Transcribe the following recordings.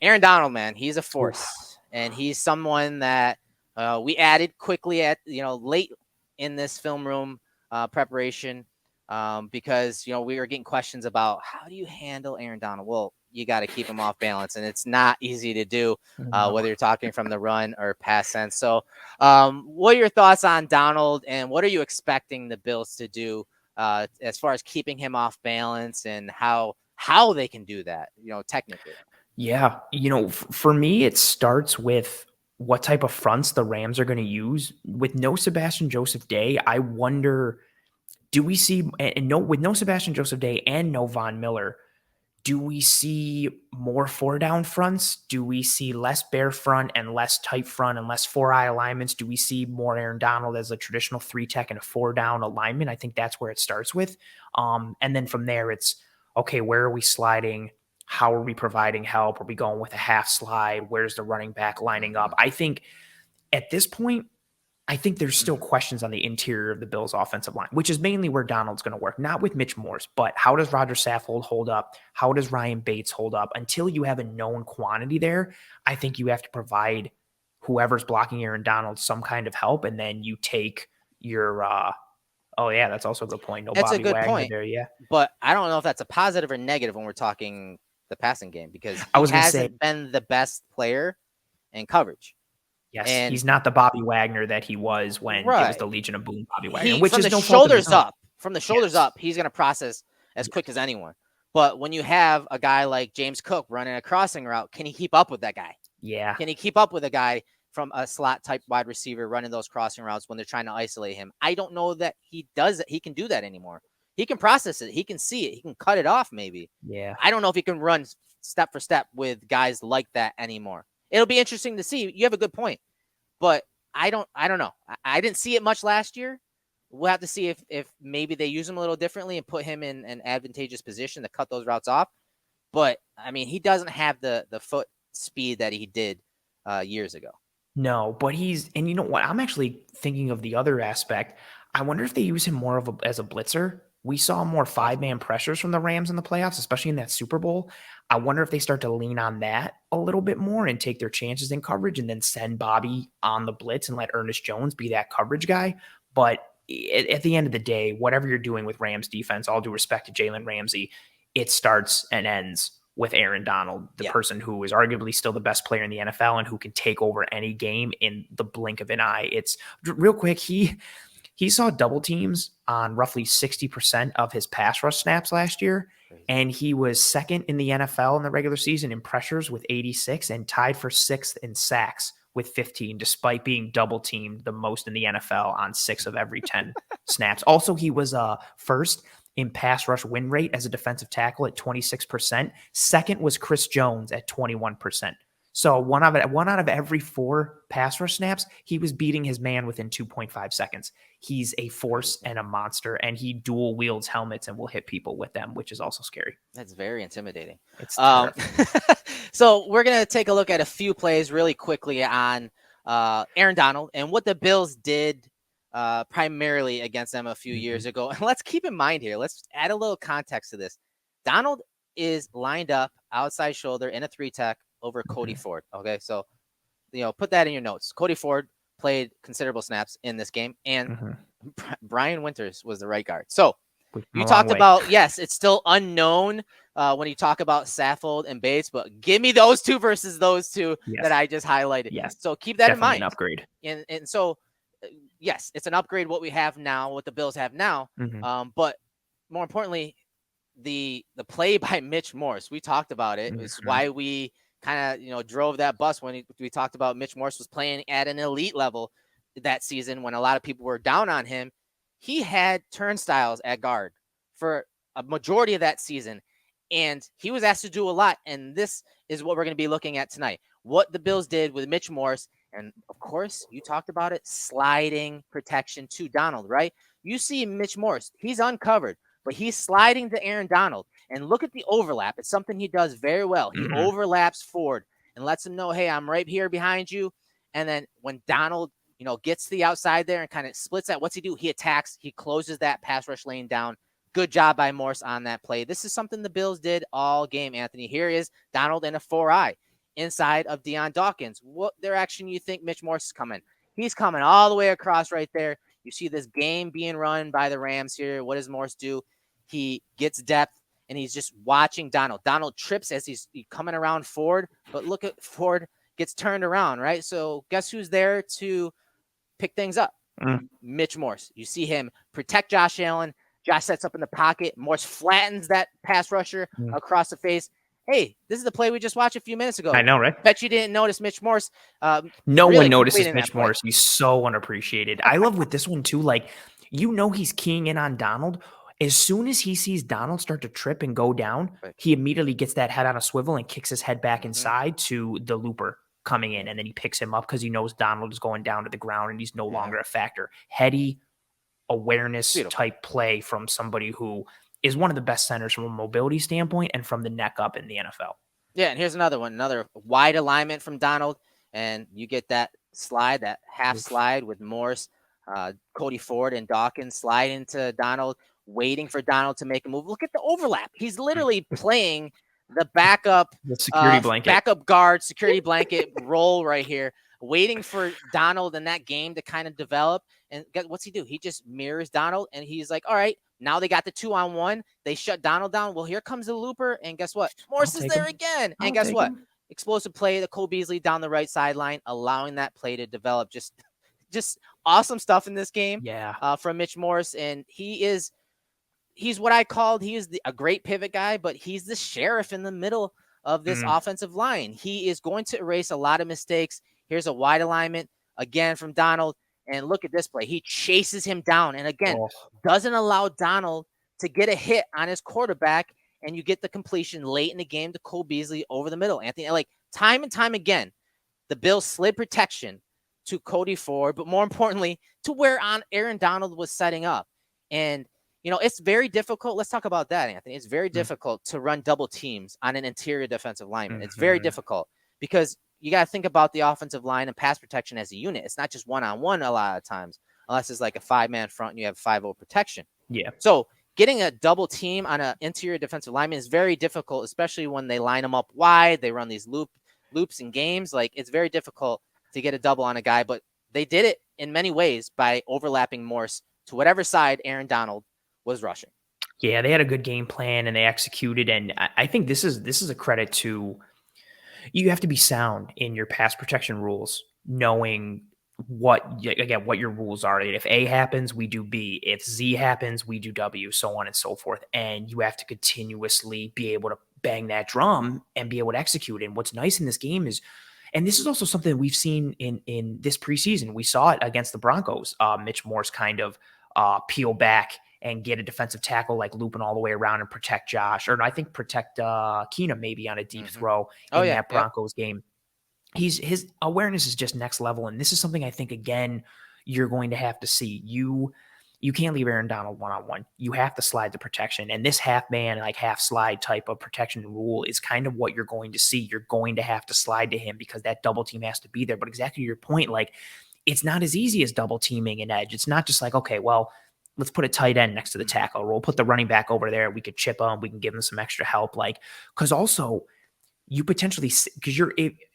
Aaron Donald, man, he's a force, and he's someone that we added quickly at late in this film room preparation because we were getting questions about how do you handle Aaron Donald. Well, you got to keep him off balance, and it's not easy to do whether you're talking from the run or pass sense. So, what are your thoughts on Donald, and what are you expecting the Bills to do as far as keeping him off balance, and how they can do that, technically? Yeah. For me, it starts with what type of fronts the Rams are going to use. With no Sebastian Joseph Day, I wonder, do we see, with no Sebastian Joseph Day and no Von Miller, do we see more 4-down fronts? Do we see less bare front and less tight front and less 4-eye alignments? Do we see more Aaron Donald as a traditional 3-tech and a 4-down alignment? I think that's where it starts with. And then from there, it's, okay, where are we sliding? How are we providing help? Are we going with a half slide? Where's the running back lining up? I think at this point, there's still questions on the interior of the Bills' offensive line, which is mainly where Donald's going to work, not with Mitch Morse, but how does Roger Saffold hold up? How does Ryan Bates hold up? Until you have a known quantity there, I think you have to provide whoever's blocking Aaron Donald some kind of help, and then you take your oh, yeah, that's also a good point. No That's Bobby a good Wagner point. there, yeah. But I don't know if that's a positive or negative when we're talking the passing game, because I he was gonna say, hasn't been the best player in coverage. yes, And he's not the Bobby Wagner that he was when it was the Legion of Boom Bobby Wagner, which is no fault of his own. From the shoulders up, he's going to process as quick as anyone. But when you have a guy like James Cook running a crossing route, can he keep up with that guy? Yeah. Can he keep up with a guy from a slot type wide receiver running those crossing routes when they're trying to isolate him? I don't know that he does it. He can do that anymore. He can process it. He can see it. He can cut it off maybe. Yeah. I don't know if he can run step for step with guys like that anymore. It'll be interesting to see. You have a good point. But I don't know. I didn't see it much last year. We'll have to see if maybe they use him a little differently and put him in an advantageous position to cut those routes off. But, I mean, he doesn't have the foot speed that he did years ago. No, but and you know what? I'm actually thinking of the other aspect. I wonder if they use him more as a blitzer. We saw more 5-man pressures from the Rams in the playoffs, especially in that Super Bowl. I wonder if they start to lean on that a little bit more and take their chances in coverage and then send Bobby on the blitz and let Ernest Jones be that coverage guy. But at the end of the day, whatever you're doing with Rams defense, all due respect to Jalen Ramsey, it starts and ends with Aaron Donald, the person who is arguably still the best player in the NFL and who can take over any game in the blink of an eye. It's real quick. He saw double teams on roughly 60% of his pass rush snaps last year. Crazy. And he was second in the NFL in the regular season in pressures with 86 and tied for 6th in sacks with 15, despite being double teamed the most in the NFL on 6 of every 10 snaps. Also, he was first in pass rush win rate as a defensive tackle at 26%. Second was Chris Jones at 21%. So one out of every 4 pass rush snaps, he was beating his man within 2.5 seconds. He's a force and a monster, and he dual wields helmets and will hit people with them, which is also scary. That's very intimidating. It's So we're going to take a look at a few plays really quickly on Aaron Donald and what the Bills did primarily against them a few years ago. And let's keep in mind here, let's add a little context to this. Donald is lined up outside shoulder in a 3-tech over Cody Ford. Okay, so put that in your notes. Cody Ford played considerable snaps in this game, and Brian Winters was the right guard. So you talked about, yes, it's still unknown when you talk about Saffold and Bates, but give me those two versus those two that I just highlighted. Yes, so keep that in mind. An upgrade. And so yes, it's an upgrade what we have now, what the Bills have now. But more importantly, the play by Mitch Morse, we talked about it. It's why we kind of drove that bus when we talked about Mitch Morse was playing at an elite level that season when a lot of people were down on him. He had turnstiles at guard for a majority of that season, and he was asked to do a lot. And this is what we're going to be looking at tonight. What the Bills did with Mitch Morse. And of course, you talked about it, sliding protection to Donald, right? You see Mitch Morse, he's uncovered, but he's sliding to Aaron Donald. And look at the overlap. It's something he does very well. He overlaps Ford and lets him know, hey, I'm right here behind you. And then when Donald, gets to the outside there and kind of splits that, what's he do? He attacks. He closes that pass rush lane down. Good job by Morse on that play. This is something the Bills did all game, Anthony. Here is Donald in a 4-eye. inside of Deion Dawkins. What direction you think Mitch Morse is coming? He's coming all the way across right there. You see this game being run by the Rams here. What does Morse do? He gets depth, and he's just watching Donald. Donald trips as he's coming around Ford, but look at Ford gets turned around, right? So guess who's there to pick things up? Mitch Morse. You see him protect Josh Allen. Josh sets up in the pocket. Morse flattens that pass rusher across the face. Hey, this is the play we just watched a few minutes ago. I know, right? Bet you didn't notice Mitch Morse. No one notices Mitch Morse. He's so unappreciated. I love with this one too. Like, he's keying in on Donald. As soon as he sees Donald start to trip and go down, he immediately gets that head on a swivel and kicks his head back inside to the looper coming in, and then he picks him up because he knows Donald is going down to the ground and he's no longer a factor. Heady awareness type play from somebody who is one of the best centers from a mobility standpoint and from the neck up in the NFL. Yeah, and here's another one, another wide alignment from Donald, and you get that slide, that half slide with Morse, Cody Ford, and Dawkins slide into Donald, waiting for Donald to make a move. Look at the overlap. He's literally playing the backup security blanket, backup guard, security blanket role right here, waiting for Donald in that game to kind of develop. And what's he do? He just mirrors Donald, and he's like, all right, now they got the 2-on-1. They shut Donald down. Well, here comes the looper, and guess what? Morse is there again. And guess what? Explosive play to Cole Beasley down the right sideline, allowing that play to develop. Just awesome stuff in this game from Mitch Morse. And he's what I called, he is a great pivot guy, but he's the sheriff in the middle of this offensive line. He is going to erase a lot of mistakes. Here's a wide alignment again from Donald. And look at this play. He chases him down. And again, doesn't allow Donald to get a hit on his quarterback. And you get the completion late in the game to Cole Beasley over the middle. Anthony, like time and time again, the Bills slid protection to Cody Ford, but more importantly, to where Aaron Donald was setting up. And, it's very difficult. Let's talk about that, Anthony. It's very difficult to run double teams on an interior defensive lineman. It's very difficult because you got to think about the offensive line and pass protection as a unit. It's not just one-on-one a lot of times, unless it's like a 5-man front and you have 5-0 protection. Yeah. So getting a double team on an interior defensive lineman is very difficult, especially when they line them up wide. They run these loops in games. Like, it's very difficult to get a double on a guy, but they did it in many ways by overlapping Morse to whatever side Aaron Donald was rushing. Yeah, they had a good game plan and they executed. And I think this is a credit to, you have to be sound in your pass protection rules, knowing what your rules are. If A happens, we do B. If Z happens, we do W, so on and so forth. And you have to continuously be able to bang that drum and be able to execute. And what's nice in this game is, and this is also something we've seen in this preseason. We saw it against the Broncos. Mitch Morse kind of peel back and get a defensive tackle, like looping all the way around and protect Josh, or I think protect Keenum maybe on a deep throw in that Broncos game. His awareness is just next level. And this is something I think, again, you're going to have to see. You can't leave Aaron Donald one-on-one. You have to slide the protection. And this half-man, like half-slide type of protection rule is kind of what you're going to see. You're going to have to slide to him because that double team has to be there. But exactly your point, like, it's not as easy as double teaming an edge. It's not just like, okay, well, let's put a tight end next to the tackle. We'll put the running back over there. We could chip him. We can give him some extra help. Like, because also you potentially, because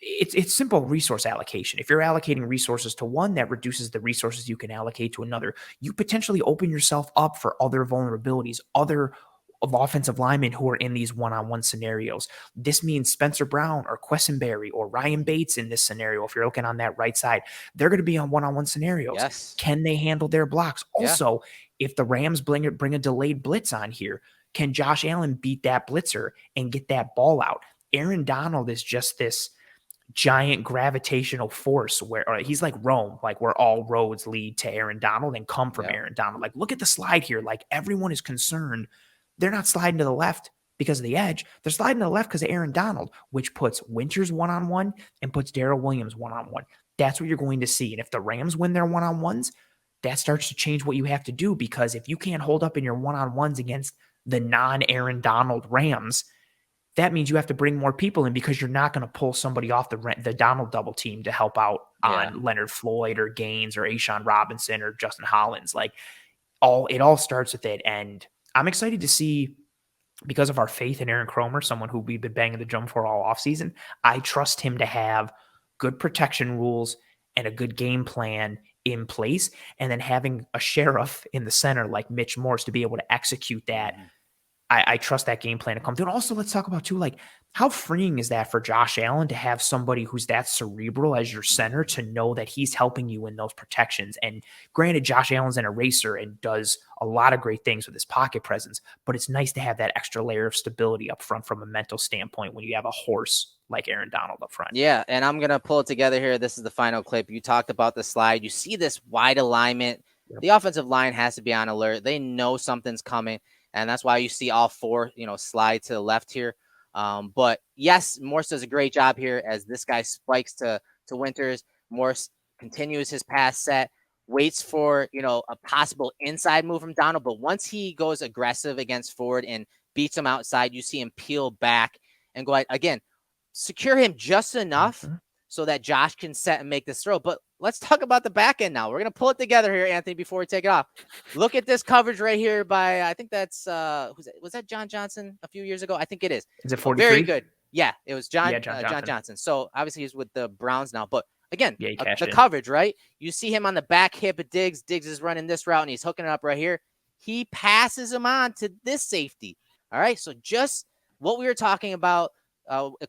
it's simple resource allocation. If you're allocating resources to one, that reduces the resources you can allocate to another. You potentially open yourself up for other vulnerabilities, other offensive linemen who are in these one-on-one scenarios. This means Spencer Brown or Quessenberry or Ryan Bates in this scenario. If you're looking on that right side, they're going to be on one-on-one scenarios. Yes. Can they handle their blocks? Also, if the Rams bring a delayed blitz on here, can Josh Allen beat that blitzer and get that ball out? Aaron Donald is just this giant gravitational force where he's like Rome, like where all roads lead to Aaron Donald and come from Aaron Donald. Like, look at the slide here. Like, everyone is concerned. They're not sliding to the left because of the edge. They're sliding to the left because of Aaron Donald, which puts Winters one-on-one and puts Darrell Williams one-on-one. That's what you're going to see. And if the Rams win their one-on-ones, that starts to change what you have to do, because if you can't hold up in your one-on-ones against the non-Aaron Donald Rams, that means you have to bring more people in, because you're not going to pull somebody off the Donald double team to help out on Leonard Floyd or Gaines or Ashawn Robinson or Justin Hollins. Like, it all starts with it. And I'm excited to see because of our faith in Aaron Cromer, someone who we've been banging the drum for all offseason, I trust him to have good protection rules and a good game plan in place. And then having a sheriff in the center like Mitch Morse to be able to execute that. I trust that game plan to come through. And also, let's talk about too, like, how freeing is that for Josh Allen to have somebody who's that cerebral as your center to know that he's helping you in those protections? And granted, Josh Allen's an eraser and does a lot of great things with his pocket presence, but it's nice to have that extra layer of stability up front from a mental standpoint when you have a horse like Aaron Donald up front. Yeah, and I'm going to pull it together here. This is the final clip. You talked about the slide. You see this wide alignment. Yep. The offensive line has to be on alert. They know something's coming, and that's why you see all four, slide to the left here. But yes, Morse does a great job here as this guy spikes to Winters. Morse continues his pass set, waits for, a possible inside move from Donald. But once he goes aggressive against Ford and beats him outside, you see him peel back and go again. Secure him just enough so that Josh can set and make this throw. But let's talk about the back end now. We're going to pull it together here, Anthony, before we take it off. Look at this coverage right here by, I think that's, was that John Johnson a few years ago? I think it is. Is it 43? Very good. Yeah, it was John Johnson. Johnson. So obviously he's with the Browns now. But again, the coverage, right? You see him on the back hip of Diggs. Diggs is running this route, and he's hooking it up right here. He passes him on to this safety. All right, so just what we were talking about,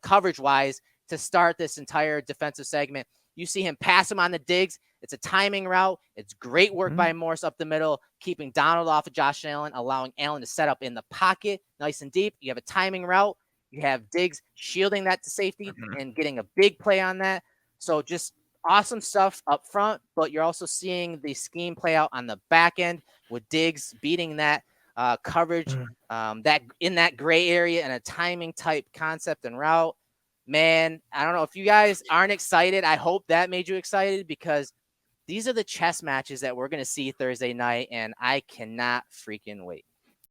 coverage-wise, to start this entire defensive segment. You see him pass him on the Diggs. It's a timing route. It's great work by Morse up the middle, keeping Donald off of Josh Allen, allowing Allen to set up in the pocket nice and deep. You have a timing route. You have Diggs shielding that to safety and getting a big play on that. So just awesome stuff up front, but you're also seeing the scheme play out on the back end with Diggs beating that coverage that in that gray area and a timing type concept and route. Man, I don't know if you guys aren't excited. I hope that made you excited because these are the chess matches that we're going to see Thursday night, and I cannot freaking wait.